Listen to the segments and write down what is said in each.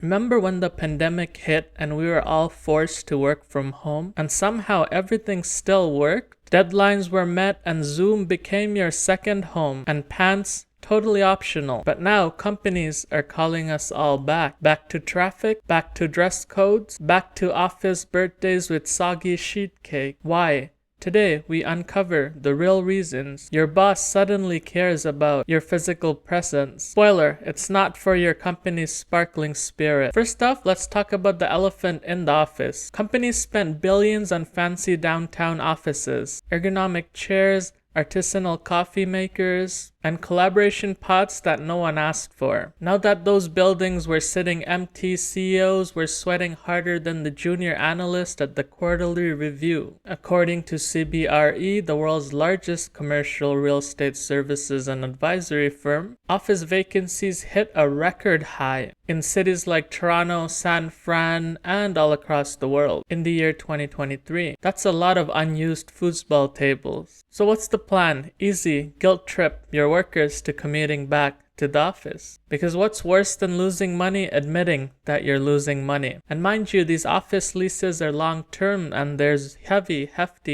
Remember when the pandemic hit and we were all forced to work from home and somehow everything still worked? Deadlines were met and Zoom became your second home and pants totally optional. But now companies are calling us all back. Back to traffic, back to dress codes, back to office birthdays with soggy sheet cake. Why? Today, we uncover the real reasons your boss suddenly cares about your physical presence. Spoiler, it's not for your company's sparkling spirit. First off, let's talk about the elephant in the office. Companies spend billions on fancy downtown offices, ergonomic chairs, artisanal coffee makers, and collaboration pods that no one asked for. Now that those buildings were sitting empty, CEOs were sweating harder than the junior analyst at the quarterly review. According to CBRE, the world's largest commercial real estate services and advisory firm, office vacancies hit a record high in cities like Toronto, San Fran, and all across the world in the year 2023. That's a lot of unused foosball tables. So what's the plan? Easy, guilt trip your workers to commuting back to the office. Because what's worse than losing money? Admitting that you're losing money. And mind you, these office leases are long term and there's hefty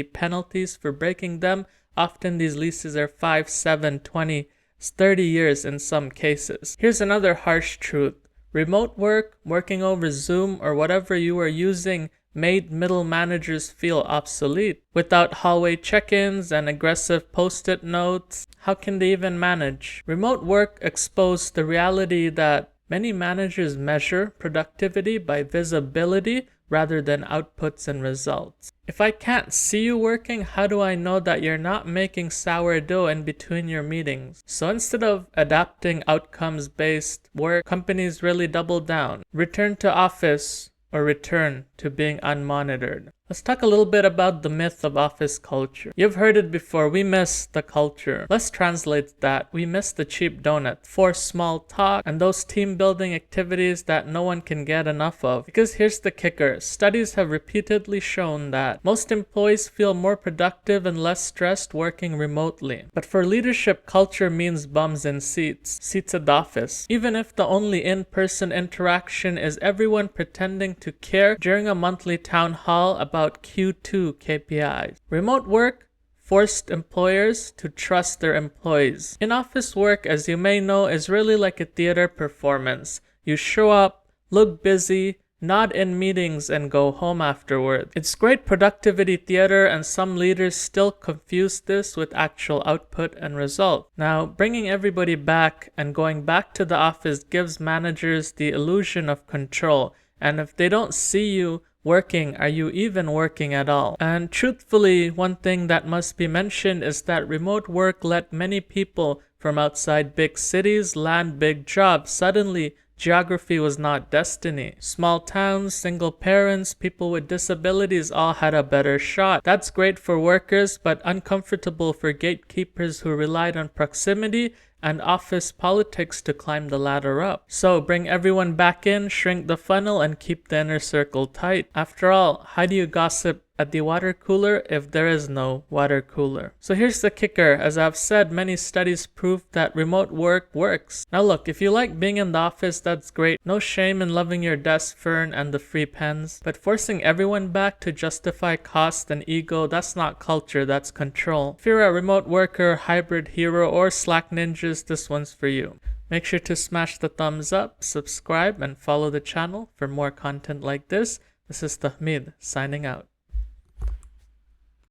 penalties for breaking them. Often these leases are 5, 7, 20, 30 years in some cases. Here's another harsh truth. Remote work, working over Zoom, or whatever you are using made middle managers feel obsolete. Without hallway check-ins and aggressive post-it notes, how can they even manage? Remote work exposed the reality that many managers measure productivity by visibility rather than outputs and results. If I can't see you working, how do I know that you're not making sourdough in between your meetings? So instead of adapting outcomes-based work, companies really double down. Return to office or return to being unmonitored. Let's talk a little bit about the myth of office culture. You've heard it before, we miss the culture. Let's translate that. We miss the cheap donut, forced small talk, and those team building activities that no one can get enough of. Because here's the kicker. Studies have repeatedly shown that most employees feel more productive and less stressed working remotely. But for leadership, culture means bums in seats at the office. Even if the only in-person interaction is everyone pretending to care during a monthly town hall about Q2 KPIs. Remote work forced employers to trust their employees. In-office work, as you may know, is really like a theater performance. You show up, look busy, nod in meetings, and go home afterward. It's great productivity theater, and some leaders still confuse this with actual output and result. Now, bringing everybody back and going back to the office gives managers the illusion of control. And if they don't see you working, are you even working at all? And truthfully, one thing that must be mentioned is that remote work let many people from outside big cities land big jobs. Suddenly, geography was not destiny. Small towns, single parents, people with disabilities all had a better shot. That's great for workers, but uncomfortable for gatekeepers who relied on proximity and office politics to climb the ladder up. So bring everyone back in, shrink the funnel, and keep the inner circle tight. After all, how do you gossip at the water cooler if there is no water cooler? So here's the kicker. As I've said, many studies prove that remote work works. Now look, if you like being in the office, that's great. No shame in loving your desk fern and the free pens. But forcing everyone back to justify cost and ego, that's not culture, that's control. If you're a remote worker, hybrid hero, or Slack ninjas, this one's for you. Make sure to smash the thumbs up, subscribe, and follow the channel for more content like this. This is Tahmid, signing out.